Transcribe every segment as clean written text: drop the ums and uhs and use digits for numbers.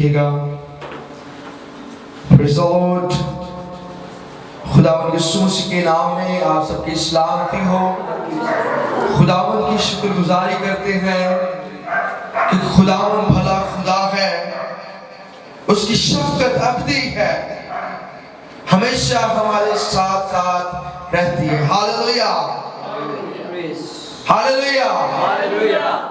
رکھیے گا. Praise the Lord. خداوند یسوع مسیح کے نام میں آپ سب کی سلامتی ہو. خداوند کی شکر گزاری کرتے ہیں کہ خداوند بھلا خدا ہے، اس کی شفقت ابدی ہے، ہمیشہ ہمارے ساتھ ساتھ رہتی ہے. Hallelujah hallelujah.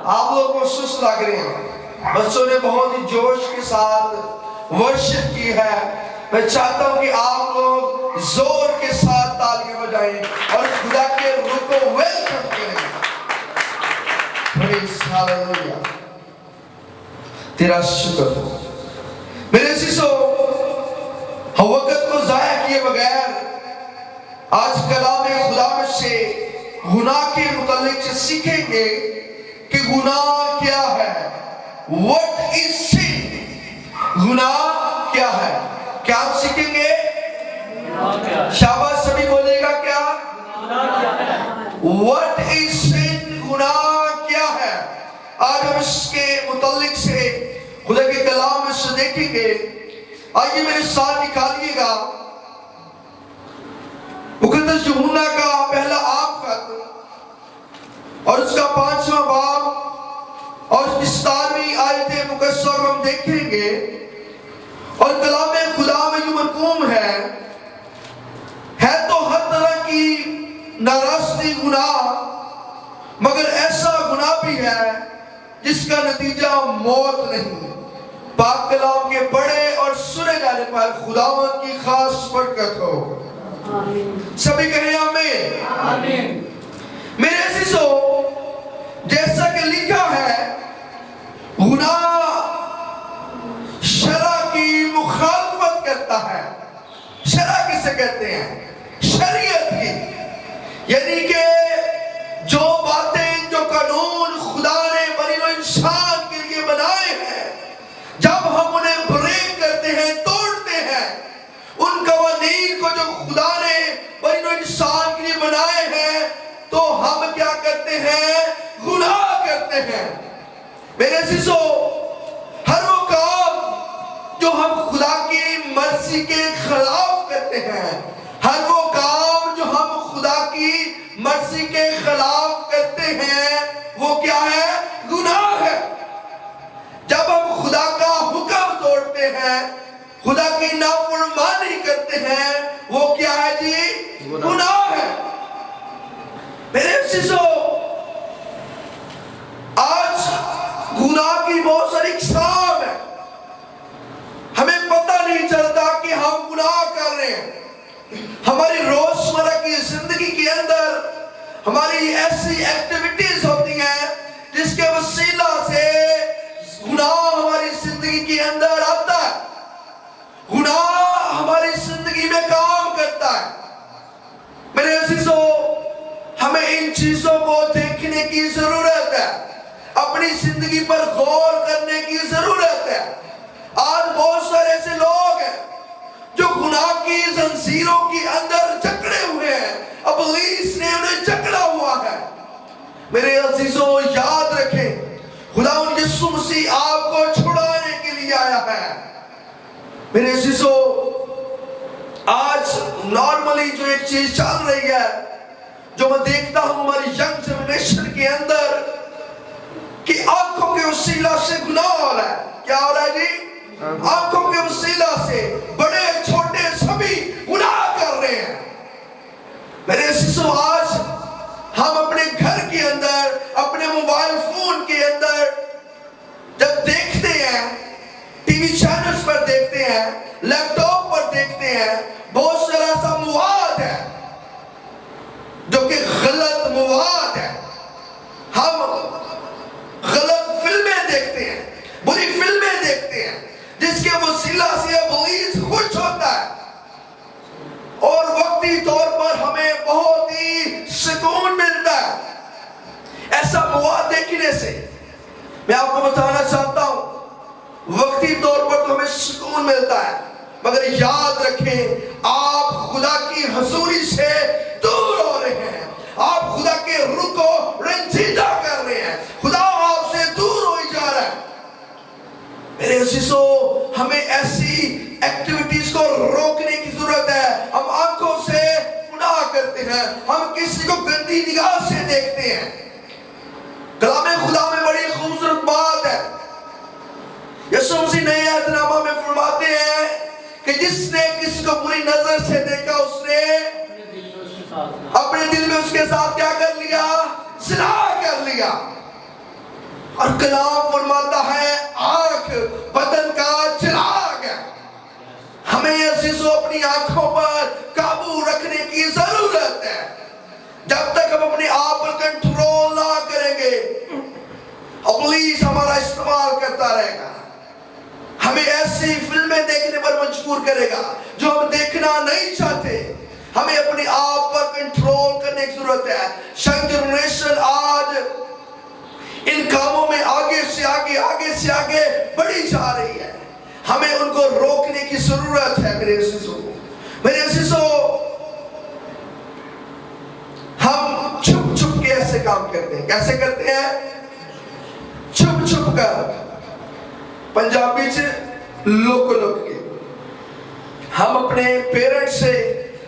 آپ لوگ کو سست لگ رہے ہیں، بچوں نے بہت ہی جوش کے ساتھ ورشپ کی ہے. میں چاہتا ہوں کہ آپ لوگ زور کے ساتھ تالیاں بجائیں اور خدا کے روح کو ویلکم کریں. پریز ہاللویا. تیرا شکر ہو میرے عزیزو. ہم وقت کو ضائع کیے بغیر آج کلام خدا میں سے گناہ کے متعلق سے سیکھیں گے کہ گناہ کیا ہے. What is sin؟ گناہ کیا ہے؟ کیا آپ سیکھیں گے؟ شاباش سبھی بولے گا کیا؟ What is sin؟ گناہ کیا ہے؟ آج ہم اس کے متعلق سے خدا کے کلام میں سے دیکھیں گے. آئیے میرے ساتھ نکالیے گا مقدس یوحنا کا پہلا عام خط اور اس کا 5واں باب اور اس کی 17ویں آیت مقدسہ کو ہم دیکھیں گے. اور کلام خدا میں جو مرقوم ہے تو ہر طرح کی ناراستی گناہ، مگر ایسا گناہ بھی ہے جس کا نتیجہ موت نہیں. پاک کلام کے پڑھے اور سنے جانے پر خداوند کی خاص برکت ہو. سبھی کہیں آمین. میرے عزیزو، جیسا کہ لکھا ہے گناہ شرع کی مخالفت کرتا ہے. شرع کسے کہتے ہیں؟ شریعت کی. یعنی کہ جو باتیں، جو قانون خدا نے بنی نوع انسان کے لیے بنائے ہیں، جب ہم انہیں بریک کرتے ہیں، توڑتے ہیں، ان قوانین کو جو خدا نے بنی نوع انسان کے لیے بنائے ہیں، تو ہم کیا کرتے ہیں؟ گناہ کرتے ہیں. میرے عزیزو، ہر وہ کام جو ہم خدا کی مرضی کے خلاف کرتے ہیں، ہر وہ کام جو ہم خدا کی مرضی کے خلاف کرتے ہیں، وہ کیا ہے؟ گناہ ہے. جب ہم خدا کا حکم توڑتے ہیں، خدا کی نافرمانی کرتے ہیں، وہ کیا ہے جی؟ گناہ ہے. میرے عزیزو، آج گناہ کی بہت ساری اقسام ہے. ہمیں پتہ نہیں چلتا کہ ہم گناہ کر رہے ہیں. ہماری روزمرہ کی زندگی کے اندر ہماری ایسی ایکٹیویٹیز ہوتی ہیں جس کے وسیلہ سے گناہ ہماری زندگی کے اندر آتا ہے. گناہ ہماری زندگی میں کام کرتا ہے. میرے عزیزو، ہمیں ان چیزوں کو دیکھنے کی ضرورت ہے، اپنی زندگی پر غور کرنے کی ضرورت ہے. آج بہت سارے ایسے لوگ ہیں جو گناہ کی زنجیروں کے اندر جکڑے ہوئے ہیں. ابلیس نے انہیں جکڑا ہوا ہے. میرے عزیزو، یاد رکھیں، خداوند یسوع مسیح آپ کو چھڑانے کے لیے آیا ہے. میرے عزیزو، آج نارملی جو ایک چیز چل رہی ہے، جو میں دیکھتا ہوں ہماری ینگ جنریشن کے اندر، کہ آنکھوں کے وسیلہ سے گناہ ہو رہا ہے. کیا ہو رہا ہے جی؟ آنکھوں کے وسیلہ سے بڑے چھوٹے سبھی گناہ کر رہے ہیں. میرے عزیزو، آج ہم اپنے گھر کے اندر، اپنے موبائل فون کے اندر جب دیکھتے ہیں، ٹی وی چینلز پر دیکھتے ہیں، لیپ ٹاپ پر دیکھتے ہیں، بہت سارا ایسا مواد ہے جو کہ غلط مواد ہے. ہم غلط فلمیں دیکھتے ہیں، بری فلمیں دیکھتے ہیں، جس کے وسیلہ سے ابلیس خوش ہوتا ہے اور وقتی طور پر ہمیں بہت ہی سکون ملتا ہے. ایسا مواد دیکھنے سے میں آپ کو بتانا چاہتا ہوں، وقتی طور پر تو ہمیں سکون ملتا ہے، مگر یاد رکھیں آپ خدا کی حضوری سے دور ہو رہے ہیں. آپ خدا کے روح کو رنجیدہ کر رہے ہیں. خدا آپ سے دور ہو جا رہا ہے. میرے عزیزو، کو روکنے کی ضرورت ہے. ہم آنکھوں سے گناہ کرتے ہیں, ہم کسی کو گندی نگاہ سے دیکھتے ہیں. کلام خدا میں بڑی خوبصورت بات ہے. یسوع مسیح نئے عہد نامہ میں فرماتے ہیں کہ جس نے کسی کو بری نظر سے دیکھا, اس نے اپنے دل میں اس کے ساتھ کیا کر لیا؟ زنا کر لیا. اور کلام فرماتا ہے آنکھ بدن کا چراغ ہے. ہمیں عزیزو اپنی آنکھوں پر قابو رکھنے کی ضرورت ہے. جب تک ہم اپنے آپ پر کنٹرول نہ کریں گے, ابلیس ہمارا استعمال کرتا رہے گا, ہمیں ایسی فلمیں دیکھنے پر مجبور کرے گا جو ہم دیکھنا نہیں چاہتے. ہمیں اپنے آپ پر کنٹرول کرنے کی ضرورت ہے. ینگ جنریشن آج ان کاموں میں آگے سے آگے بڑھی جا رہی ہے. ہمیں ان کو روکنے کی ضرورت ہے. میرے عزیزو, ہم چھپ کے ایسے کام کرتے ہیں. کیسے کرتے ہیں؟ چھپ کر. پنجابی سے لوک کے ہم اپنے پیرنٹ سے,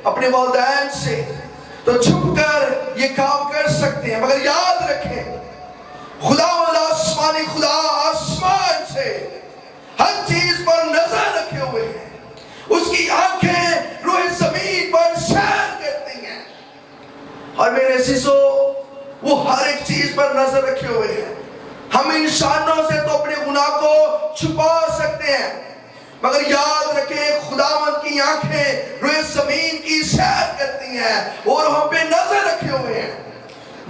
اپنے والدین سے تو چھپ کر یہ کام کر سکتے ہیں. مگر یاد رکھیں, خدا آسمانی خدا آسمان سے ہر چیز پر نظر رکھے ہوئے ہیں. اس کی آنکھیں روح زمین پر سیر کرتی ہیں. اور میرے عزیزو, وہ ہر ایک چیز پر نظر رکھے ہوئے ہیں. ہم انسانوں سے تو اپنے گناہ کو چھپا سکتے ہیں, مگر یاد رکھیں خداوند کی آنکھیں روئے زمین کی سیر کرتی ہیں اور ہم پہ نظر رکھے ہوئے ہیں.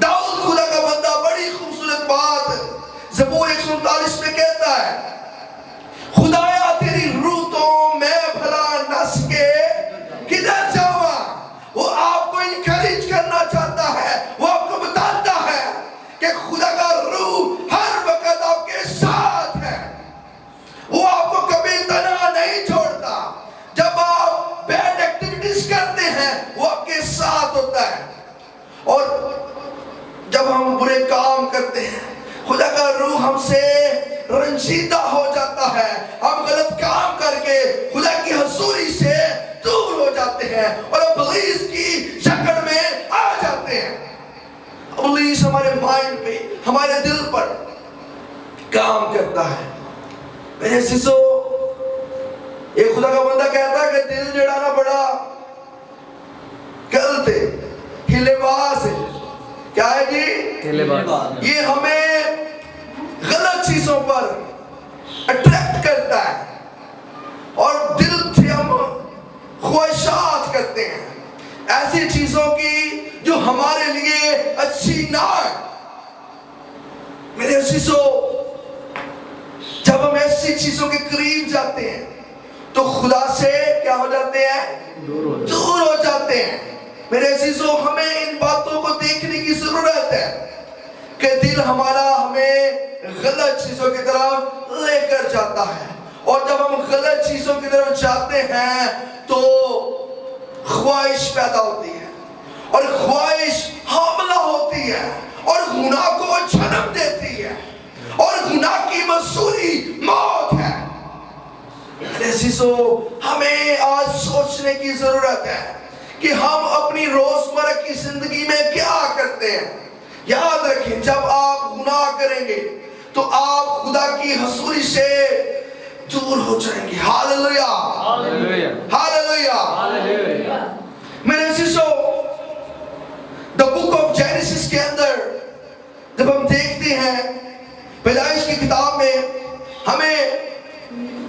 داؤد خدا کا بندہ بڑی خوبصورت بات زبور 139 میں کہتا ہے, خدایا تیری روح تو میں بھلا نہ سکے کدھر جاواں. وہ آپ کو انکریج کرنا چاہتا ہے, وہ آپ کو بتاتا ہے کہ خدا کا روح ہر وقت آپ کے ساتھ ہے. وہ آپ کو کبھی تنہا نہیں چھوڑتا. جب آپ بیڈ ایکٹیویٹیز کرتے ہیں وہ آپ کے ساتھ ہوتا ہے, اور جب ہم برے کام کرتے ہیں خدا کا روح ہم سے رنجیدہ ہو جاتا ہے. ہم غلط کام کر کے خدا کی حضوری سے دور ہو جاتے ہیں اور ابلیس کی شکل میں آ جاتے ہیں. ابلیس ہمارے مائنڈ پہ, ہمارے دل پر کام کرتا ہے. میرے عزیزو, ایک خدا کا بندہ کہتا ہے کہ دل جڑا نا بڑا غلط ہے, ہلے باز ہے. کیا ہے جی؟ یہ ہمیں غلط چیزوں پر اٹریکٹ کرتا ہے اور دل سے ہم خواہشات کرتے ہیں ایسی چیزوں کی جو ہمارے لیے اچھی نہ ہے. میرے عزیزو, جب ہم ایسی چیزوں کے قریب جاتے ہیں تو خدا سے کیا ہو جاتے ہیں؟ دور ہو جاتے ہیں. میرے عزیزو, ہمیں ان باتوں کو دیکھنے کی ضرورت ہے کہ دل ہمارا ہمیں غلط چیزوں کی طرف لے کر جاتا ہے, اور جب ہم غلط چیزوں کی طرف جاتے ہیں تو خواہش پیدا ہوتی ہے, اور خواہش حاملہ ہوتی ہے اور گناہ کو جنم دیتی ہے, اور گناہ کی مزدوری موت ہے. میرے عزیزو, ہمیں آج سوچنے کی ضرورت ہے کہ ہم اپنی روزمرہ کی زندگی میں کیا کرتے ہیں. یاد رکھیں, جب آپ گناہ کریں گے تو آپ خدا کی حضوری سے دور ہو جائیں گے. Hallelujah, hallelujah. میرے عزیزو, the book of Genesis کے اندر جب ہم دیکھتے ہیں پیدائش کی کتاب میں, ہمیں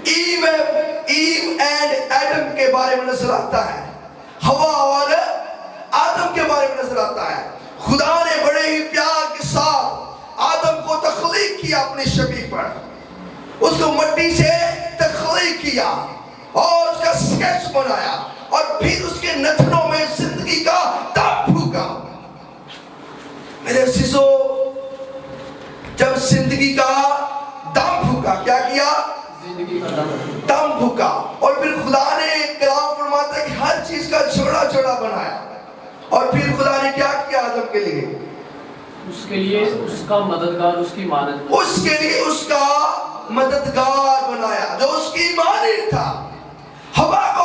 ایو اینڈ ایڈم کے بارے میں نظر آتا ہے, ہوا اور آدم کے بارے میں نظر آتا ہے. خدا نے بڑے ہی پیار کے ساتھ آدم کو تخلیق کیا اپنی شبیہ پر, اس کو مٹی سے تخلیق کیا اور اس کا سکیچ بنایا, اور پھر اس کے نتنوں میں زندگی کا دم پھونکا. میرے عزیزو, جب زندگی کا دم پھونکا, کیا کیا؟ دم پھونکا, اور پھر خدا نے کلام فرماتا ہے کہ ہر چیز کا جوڑا جوڑا بنایا, اور پھر خدا نے کیا کیا آدم کے لیے؟ اس کے لیے اس کا مددگار, اس کی مانند, اس کے لیے اس کا مددگار بنایا جو اس کی مانند تھا. ہوا کو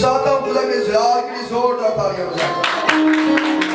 چاہتا ہوں خدا کے جلال کے لیے زوردار تالیاں بجائیں.